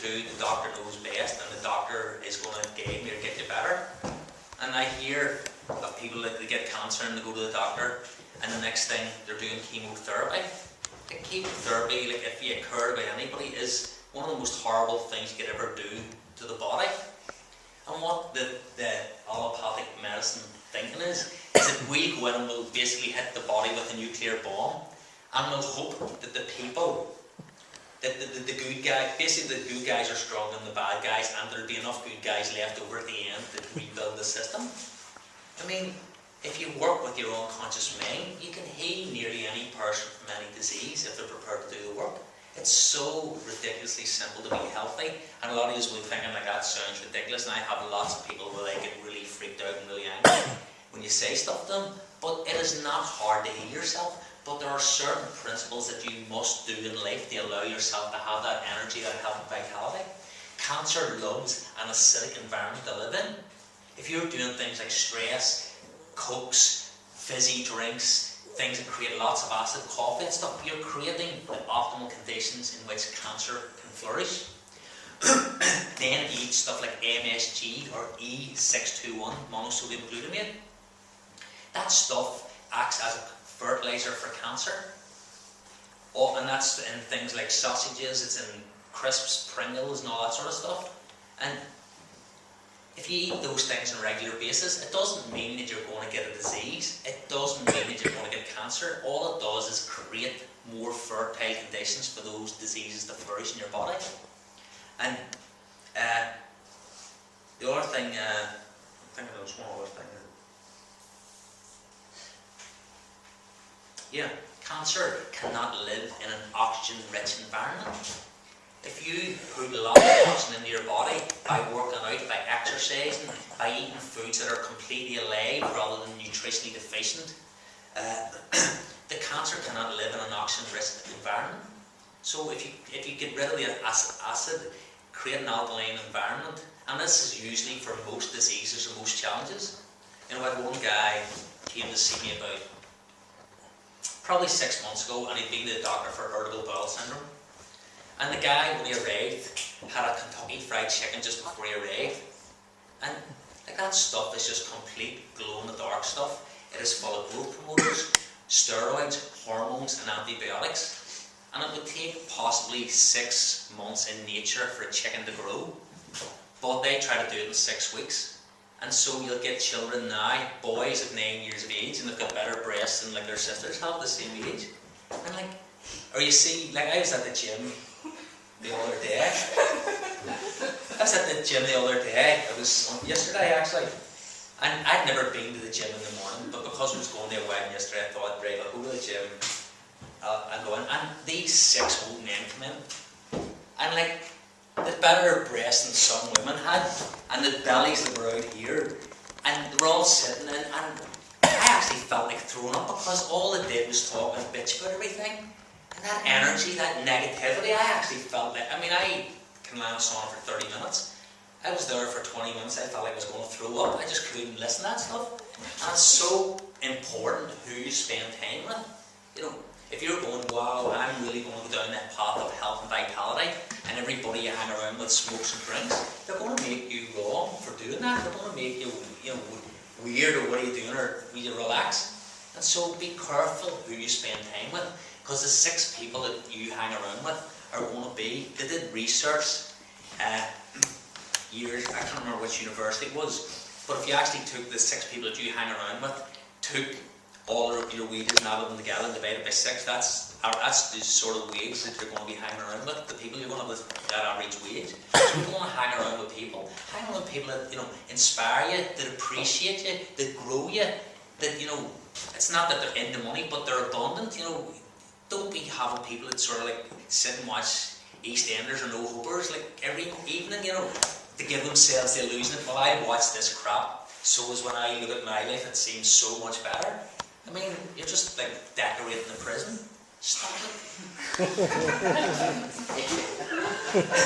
to the doctor knows best, and the doctor is going to guide me or get you better. And I hear of people that they get cancer and they go to the doctor, and the next thing they're doing chemotherapy. Like chemotherapy, like if you cared about anybody, is one of the most horrible things you could ever do to the body. And what the allopathic medicine thinking is that we'll go in and we'll basically hit the body with a nuclear bomb, and we'll hope that the people, that the good guys, basically the good guys are stronger than the bad guys, and there'll be enough good guys left over at the end to rebuild the system. I mean, if you work with your unconscious mind, you can heal nearly any person from any disease if they're prepared to do the work. It's so ridiculously simple to be healthy, and a lot of you will be thinking like that sounds ridiculous, and I have lots of people where they get really freaked out and really angry when you say stuff to them, but it is not hard to heal yourself. But there are certain principles that you must do in life to allow yourself to have that energy, that health and vitality. Cancer loves an acidic environment to live in. If you're doing things like stress, cokes, fizzy drinks, things that create lots of acid, coffee and stuff, you're creating the optimal conditions in which cancer can flourish. Then you eat stuff like MSG or E621, monosodium glutamate. That stuff acts as a fertilizer for cancer. Oh, and that's in things like sausages, it's in crisps, Pringles and all that sort of stuff. And if you eat those things on a regular basis, it doesn't mean that you're going to get a disease. It doesn't mean that you're going to get cancer. All it does is create more fertile conditions for those diseases to flourish in your body. And the other thing, I think there was one other thing. Yeah, cancer cannot live in an oxygen-rich environment. If you put a lot of oxygen into your body by working out, by exercising, by eating foods that are completely alive rather than nutritionally deficient, the cancer cannot live in an oxygen-rich environment. So if you get rid of the acid, create an alkaline environment, and this is usually for most diseases or most challenges. You know, I had one guy came to see me about probably 6 months ago, and he'd been to the doctor for irritable bowel syndrome. And the guy, when he arrived, had a Kentucky Fried Chicken just before he arrived. And like that stuff is just complete glow-in-the-dark stuff. It is full of growth promoters, steroids, hormones and antibiotics. And it would take possibly 6 months in nature for a chicken to grow. But they try to do it in 6 weeks. And so you'll get children now, boys of 9 years of age, and they've got better breasts than like their sisters have the same age. And like, or you see, like I was at the gym the other day. It was yesterday actually. And I'd never been to the gym in the morning, but because I was going to a wedding yesterday, I thought, right, I'll go to the gym. I'll go in. And these 6 old men come in. And like, the better breasts than some women had, and the bellies that were out here, and they were all sitting in, and I actually felt like throwing up because all they did was talk and bitch about everything. And that energy, that negativity, I actually felt like, I mean, I can land a sauna for 30 minutes. I was there for 20 minutes, I felt like I was going to throw up. I just couldn't listen to that stuff. And it's so important who you spend time with. You know, if you're going, wow, I'm really going to go down that path of health and vitality, and everybody you hang around with smokes and drinks, they're going to make you wrong for doing that. They're going to make you, weird, or what are you doing, or will you relax? And so be careful who you spend time with, because the 6 people that you hang around with are going to be, they did research years, I can't remember which university it was, but if you actually took the 6 people that you hang around with, took all your wages and added them together and divided by 6, that's the sort of wage that you're going to be hanging around with, the people you're going to have that average wage. So you want to hang around with people. Hang around with people that, inspire you, that appreciate you, that grow you, that, it's not that they're in the money, but they're abundant, Don't be having people that sort of like sit and watch EastEnders or No Hopers like every evening, to give themselves the illusion that, well, I watch this crap, so as when I look at my life it seems so much better. I mean, you're just like decorating the prison. Stop it.